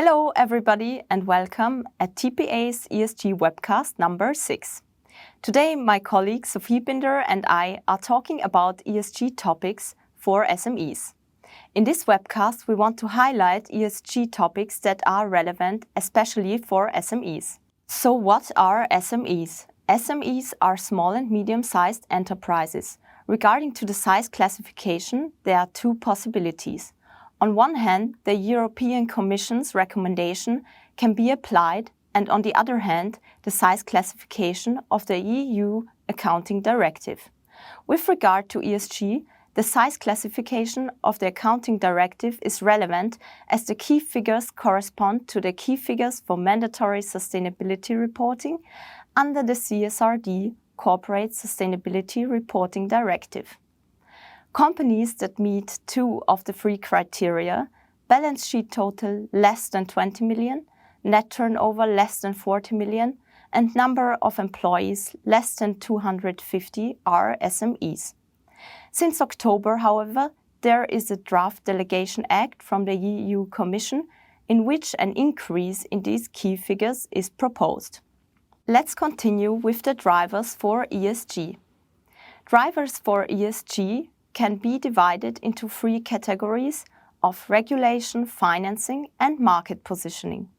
Hello everybody and welcome at TPA's ESG Webcast number 6. Today my colleague Sophie Binder and I are talking about ESG topics for SMEs. In this webcast we want to highlight ESG topics that are relevant especially for SMEs. So what are SMEs? SMEs are small and medium-sized enterprises. Regarding to the size classification, there are two possibilities. On one hand, the European Commission's recommendation can be applied, and on the other hand, the size classification of the EU Accounting Directive. With regard to ESG, the size classification of the Accounting Directive is relevant as the key figures correspond to the key figures for mandatory sustainability reporting under the CSRD, Corporate Sustainability Reporting Directive. Companies that meet two of the three criteria, balance sheet total less than 20 million, net turnover less than 40 million, and number of employees less than 250 are SMEs. Since October, however, there is a draft delegation act from the EU Commission in which an increase in these key figures is proposed. Let's continue with the drivers for ESG. Drivers for ESG can be divided into three categories of regulation, financing, and market positioning.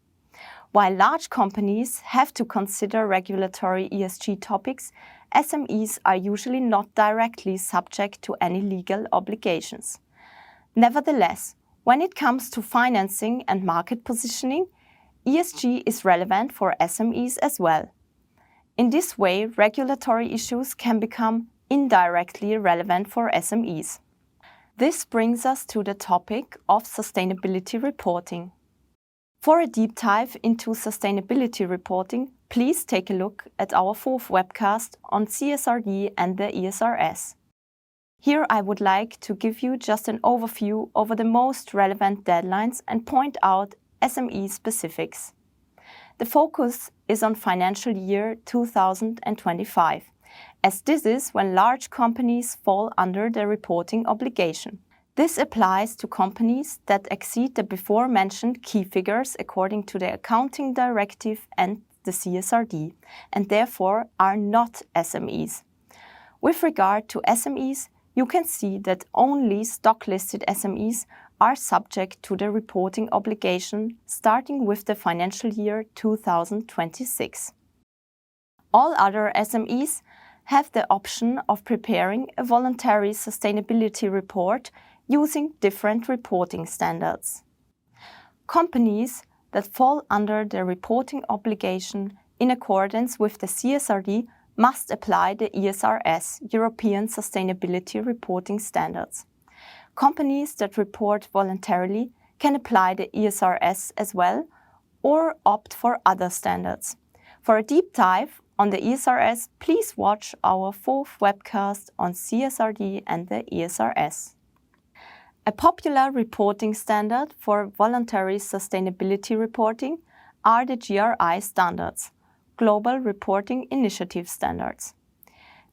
While large companies have to consider regulatory ESG topics, SMEs are usually not directly subject to any legal obligations. Nevertheless, when it comes to financing and market positioning, ESG is relevant for SMEs as well. In this way, regulatory issues can become indirectly relevant for SMEs. This brings us to the topic of sustainability reporting. For a deep dive into sustainability reporting, please take a look at our fourth webcast on CSRD and the ESRS. Here I would like to give you just an overview over the most relevant deadlines and point out SME specifics. The focus is on financial year 2025. As this is when large companies fall under the reporting obligation. This applies to companies that exceed the before-mentioned key figures according to the Accounting Directive and the CSRD, and therefore are not SMEs. With regard to SMEs, you can see that only stock-listed SMEs are subject to the reporting obligation starting with the financial year 2026. All other SMEs have the option of preparing a voluntary sustainability report using different reporting standards. Companies that fall under the reporting obligation in accordance with the CSRD must apply the ESRS, European Sustainability Reporting Standards. Companies that report voluntarily can apply the ESRS as well or opt for other standards. For a deep dive on the ESRS, please watch our fourth webcast on CSRD and the ESRS. A popular reporting standard for voluntary sustainability reporting are the GRI standards, Global Reporting Initiative Standards.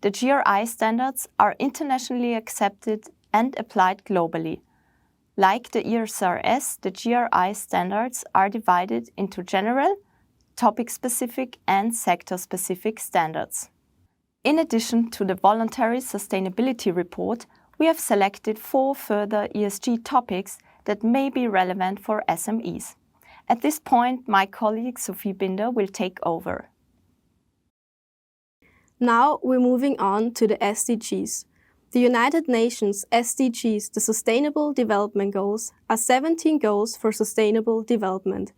The GRI standards are internationally accepted and applied globally. Like the ESRS, the GRI standards are divided into general, topic-specific and sector-specific standards. In addition to the voluntary sustainability report, we have selected 4 further ESG topics that may be relevant for SMEs. At this point, my colleague Sophie Binder will take over. Now we're moving on to the SDGs. The United Nations SDGs, the Sustainable Development Goals, are 17 goals for sustainable development.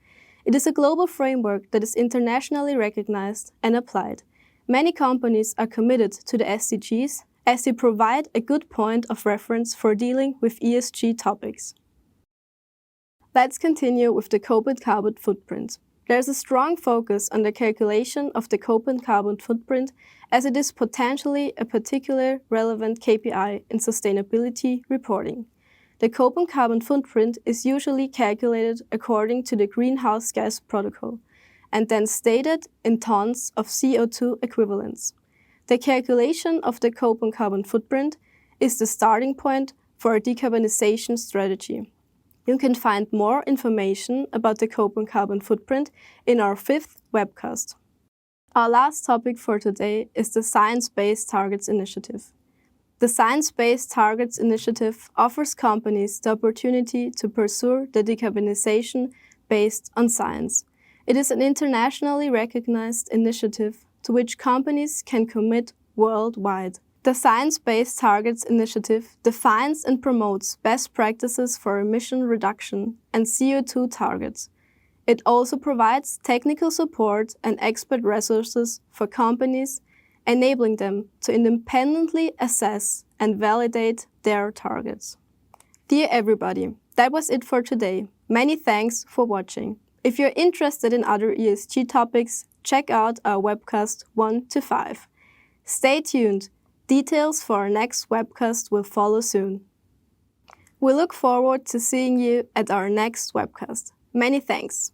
It is a global framework that is internationally recognized and applied. Many companies are committed to the SDGs as they provide a good point of reference for dealing with ESG topics. Let's continue with the carbon footprint. There is a strong focus on the calculation of the carbon footprint as it is potentially a particular relevant KPI in sustainability reporting. The carbon footprint is usually calculated according to the Greenhouse Gas Protocol and then stated in tons of CO2 equivalents. The calculation of the carbon footprint is the starting point for a decarbonization strategy. You can find more information about the Copenhagen carbon footprint in our 5th webcast. Our last topic for today is the Science-Based Targets Initiative. The Science-Based Targets Initiative offers companies the opportunity to pursue the decarbonization based on science. It is an internationally recognized initiative to which companies can commit worldwide. The Science-Based Targets Initiative defines and promotes best practices for emission reduction and CO2 targets. It also provides technical support and expert resources for companies, enabling them to independently assess and validate their targets. Dear everybody, that was it for today. Many thanks for watching. If you're interested in other ESG topics, check out our webcast 1 to 5. Stay tuned. Details for our next webcast will follow soon. We look forward to seeing you at our next webcast. Many thanks.